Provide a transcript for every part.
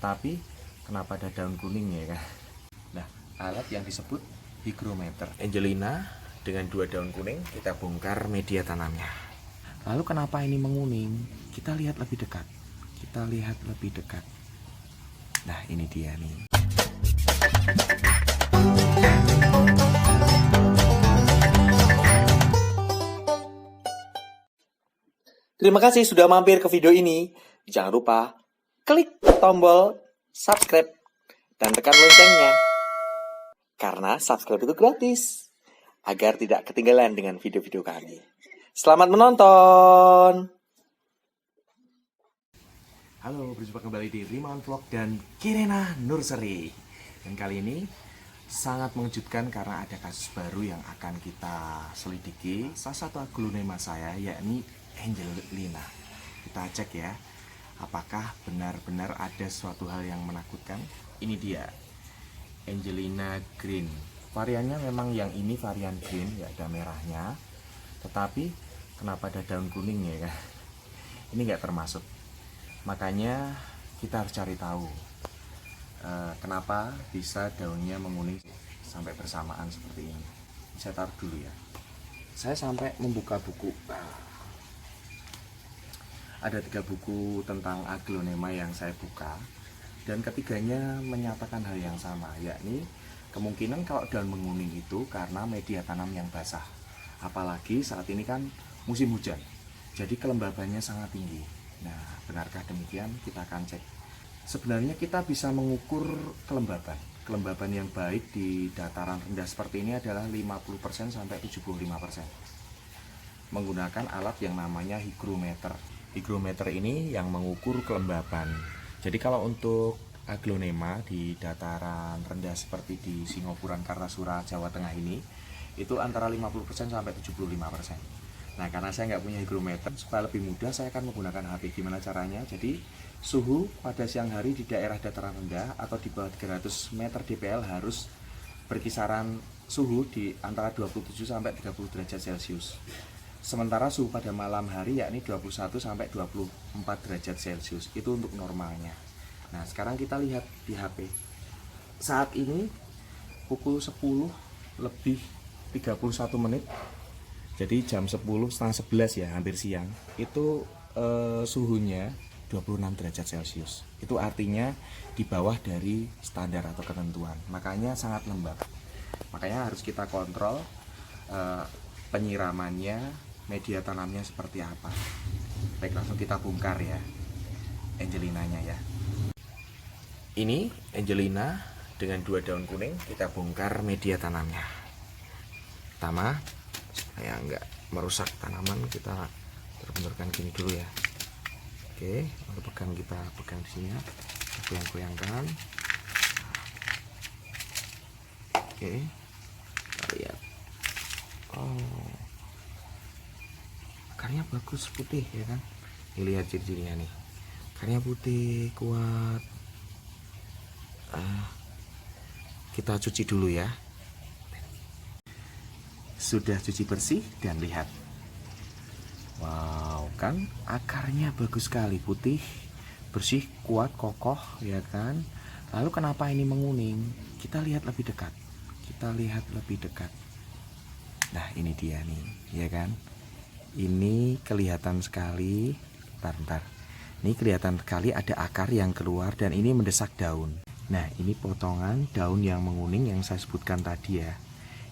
Tetapi kenapa ada daun kuning ya kan? Nah, alat yang disebut hygrometer. Angelina dengan 2 daun kuning, kita bongkar media tanamnya. Lalu kenapa ini menguning? Kita lihat lebih dekat. Nah, ini dia nih. Terima kasih sudah mampir ke video ini. Jangan lupa klik tombol subscribe dan tekan loncengnya. Karena subscribe itu gratis, agar tidak ketinggalan dengan video-video kami. Selamat menonton. Halo, berjumpa kembali di Rimawan Vlog dan Kirena Nursery. Dan kali ini sangat mengejutkan karena ada kasus baru yang akan kita selidiki. Salah satu aglonema saya, yakni Angelina. Kita cek ya, apakah benar-benar ada suatu hal yang menakutkan. Ini dia, Angelina Green. Variannya memang yang ini varian green, ya ada merahnya. Tetapi kenapa ada daun kuning ya kan? Ini nggak termasuk. Makanya kita harus cari tahu kenapa bisa daunnya menguning sampai bersamaan seperti ini. Saya taruh dulu ya. Saya sampai membuka buku. Ada 3 buku tentang aglonema yang saya buka, dan ketiganya menyatakan hal yang sama, yakni kemungkinan kalau daun menguning itu karena media tanam yang basah. Apalagi saat ini kan musim hujan, jadi kelembabannya sangat tinggi. Nah, benarkah demikian? Kita akan cek. Sebenarnya kita bisa mengukur kelembaban. Kelembaban yang baik di dataran rendah seperti ini adalah 50% sampai 75%. Menggunakan alat yang namanya hygrometer. Hygrometer ini yang mengukur kelembaban. Jadi kalau untuk aglonema di dataran rendah seperti di Singopuran, Kartasura, Jawa Tengah ini, itu antara 50% sampai 75%. Nah, karena saya nggak punya hygrometer, supaya lebih mudah saya akan menggunakan HP. Gimana caranya? Jadi suhu pada siang hari di daerah dataran rendah atau di bawah 300 meter dpl harus berkisaran suhu di antara 27 sampai 30 derajat Celcius. Sementara suhu pada malam hari yakni 21 sampai 24 derajat Celcius. Itu untuk normalnya. Nah, sekarang kita lihat di HP. Saat ini pukul 10 lebih 31 menit. Jadi jam 10 setengah 11 ya, hampir siang. Itu suhunya 26 derajat Celcius. Itu artinya di bawah dari standar atau ketentuan. Makanya sangat lembab. Makanya harus kita kontrol penyiramannya, media tanamnya seperti apa. Baik, langsung kita bongkar ya Angelinanya ya. Ini Angelina dengan 2 daun kuning. Kita bongkar media tanamnya. Pertama, supaya nggak merusak tanaman, kita benturkan gini dulu ya. Oke, lalu kita pegang di sini, goyang-goyangkan. Oke, kita lihat. Oh, akarnya bagus, putih ya kan. Ini lihat ciri-cirinya nih, akarnya putih, kuat. Kita cuci dulu ya. Sudah cuci bersih dan lihat. Wow, kan akarnya bagus sekali, putih, bersih, kuat, kokoh ya kan. Lalu kenapa ini menguning? Kita lihat lebih dekat. Nah, ini dia nih, ya kan. Ini kelihatan sekali. Bentar. Ini kelihatan sekali ada akar yang keluar dan ini mendesak daun. Nah, ini potongan daun yang menguning yang saya sebutkan tadi ya.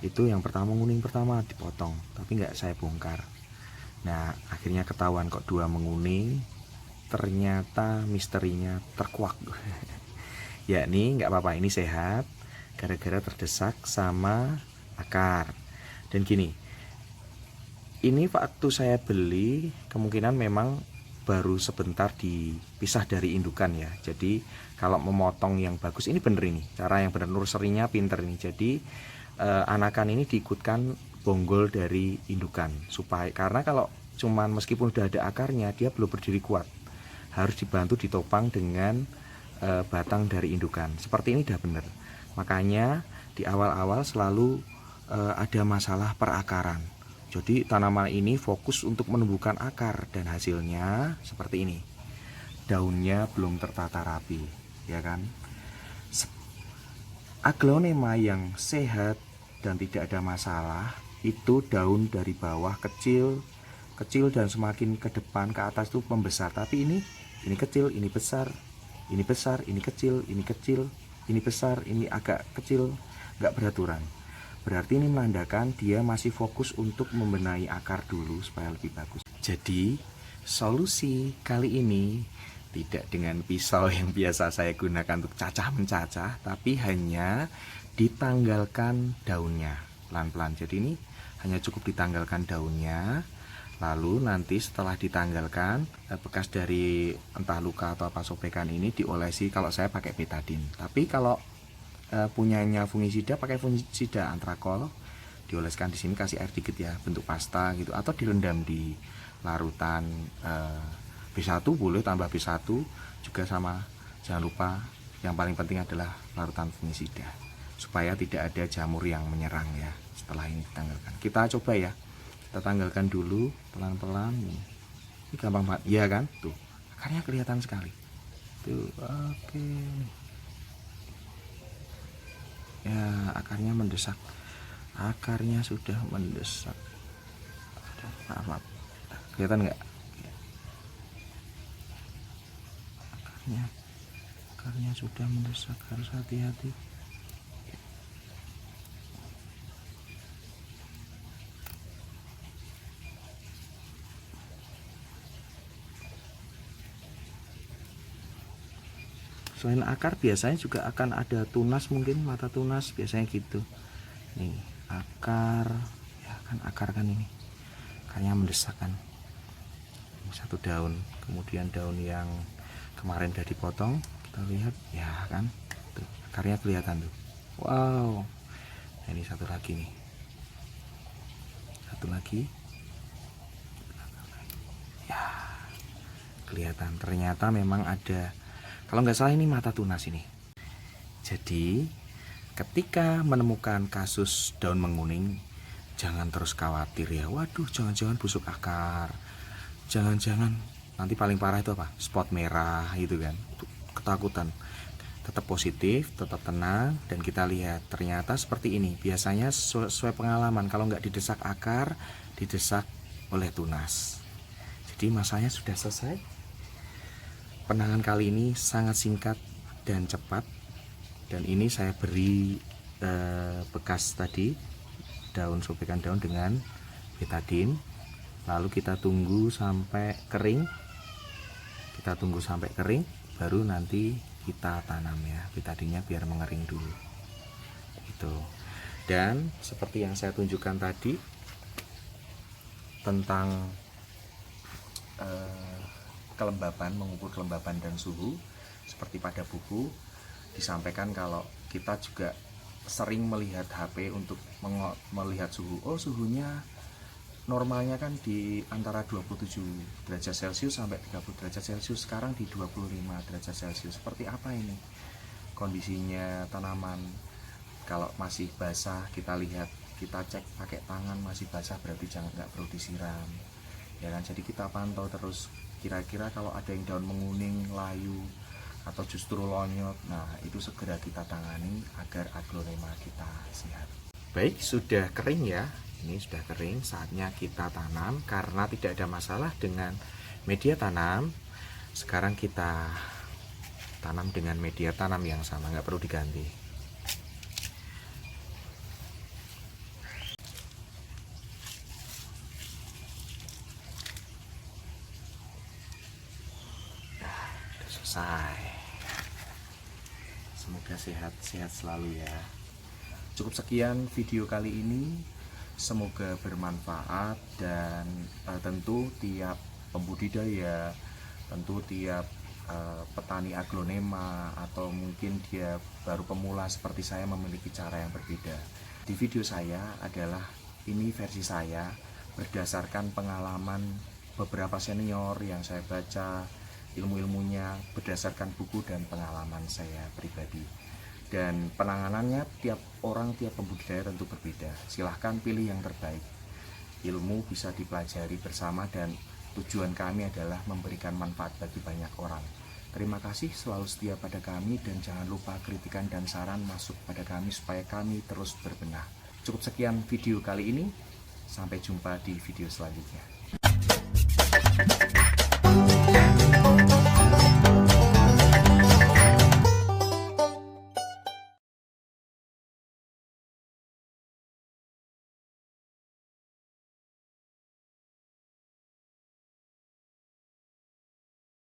Itu yang pertama menguning, pertama dipotong, tapi nggak saya bongkar. Nah, akhirnya ketahuan kok 2 menguning. Ternyata misterinya terkuak. Yakni nggak apa-apa, ini sehat gara-gara terdesak sama akar. Dan gini, ini waktu saya beli kemungkinan memang baru sebentar dipisah dari indukan ya. Jadi kalau memotong yang bagus, ini bener, ini cara yang bener, nursery-nya pinter ini. Jadi anakan ini diikutkan bonggol dari indukan, supaya, karena kalau cuman meskipun udah ada akarnya, dia belum berdiri kuat, harus dibantu ditopang dengan batang dari indukan. Seperti ini udah bener. Makanya di awal-awal selalu ada masalah perakaran. Jadi tanaman ini fokus untuk menumbuhkan akar dan hasilnya seperti ini. Daunnya belum tertata rapi. ya kan. Aglonema yang sehat dan tidak ada masalah itu daun dari bawah kecil dan semakin ke depan ke atas itu membesar. Tapi ini kecil, ini besar, ini besar, ini kecil, ini kecil, ini besar, ini agak kecil, nggak beraturan. Berarti ini menandakan dia masih fokus untuk membenahi akar dulu supaya lebih bagus. Jadi solusi kali ini tidak dengan pisau yang biasa saya gunakan untuk cacah mencacah, tapi hanya ditanggalkan daunnya pelan-pelan. Jadi ini hanya cukup ditanggalkan daunnya, lalu nanti setelah ditanggalkan bekas dari entah luka atau apa sobekan ini diolesi. Kalau saya pakai betadine, tapi kalau punyanya fungisida pakai fungisida antrakol, dioleskan di sini, kasih air dikit ya, bentuk pasta gitu, atau direndam di larutan B1 boleh, tambah B1 juga sama. Jangan lupa yang paling penting adalah larutan fungisida supaya tidak ada jamur yang menyerang ya. Setelah ini ditanggalkan, kita coba ya, kita tanggalkan dulu pelan-pelan. Ini gampang banget ya kan, tuh akarnya kelihatan sekali tuh. Oke ya, akarnya mendesak, akarnya sudah mendesak. Maaf, kelihatan nggak? Akarnya sudah mendesak, harus hati-hati. Selain akar biasanya juga akan ada tunas, mungkin mata tunas biasanya gitu. Nih akar ya kan, akar kan ini akarnya mendesak kan. Satu daun, kemudian daun yang kemarin udah dipotong, kita lihat ya kan, tuh akarnya kelihatan tuh. Wow, nah, ini satu lagi nih, satu lagi ya, kelihatan. Ternyata memang ada, kalau nggak salah ini mata tunas ini. Jadi ketika menemukan kasus daun menguning, jangan terus khawatir ya, waduh jangan-jangan busuk akar, jangan-jangan nanti paling parah itu apa, spot merah gitu kan, ketakutan. Tetap positif, tetap tenang, dan kita lihat ternyata seperti ini. Biasanya sesuai pengalaman, kalau nggak didesak akar, didesak oleh tunas. Jadi masanya sudah selesai. Penanganan kali ini sangat singkat dan cepat, dan ini saya beri bekas tadi daun, sobekan daun dengan betadine. Lalu kita tunggu sampai kering, baru nanti kita tanam ya, betadinnya biar mengering dulu gitu. Dan seperti yang saya tunjukkan tadi tentang kelembapan, mengukur kelembapan dan suhu, seperti pada buku disampaikan kalau kita juga sering melihat HP untuk melihat suhu. Oh, suhunya normalnya kan di antara 27 derajat Celcius sampai 30 derajat Celcius, sekarang di 25 derajat Celcius. Seperti apa ini kondisinya tanaman? Kalau masih basah, kita lihat, kita cek pakai tangan, masih basah berarti nggak perlu disiram ya kan. Jadi kita pantau terus, kira-kira kalau ada yang daun menguning, layu, atau justru lonyot, nah itu segera kita tangani agar aglonema kita sehat. Baik, sudah kering ya, ini sudah kering, saatnya kita tanam. Karena tidak ada masalah dengan media tanam, sekarang kita tanam dengan media tanam yang sama, nggak perlu diganti. Nah, sudah selesai. Semoga sehat-sehat selalu ya. Cukup sekian video kali ini, semoga bermanfaat, dan tentu tiap pembudidaya, tentu tiap petani aglonema, atau mungkin dia baru pemula seperti saya, memiliki cara yang berbeda. Di video saya adalah, ini versi saya berdasarkan pengalaman beberapa senior yang saya baca ilmu-ilmunya, berdasarkan buku dan pengalaman saya pribadi. Dan penanganannya tiap orang, tiap pembudidaya tentu berbeda. Silahkan pilih yang terbaik. Ilmu bisa dipelajari bersama, dan tujuan kami adalah memberikan manfaat bagi banyak orang. Terima kasih selalu setia pada kami dan jangan lupa kritikan dan saran masuk pada kami supaya kami terus berbenah. Cukup sekian video kali ini, sampai jumpa di video selanjutnya.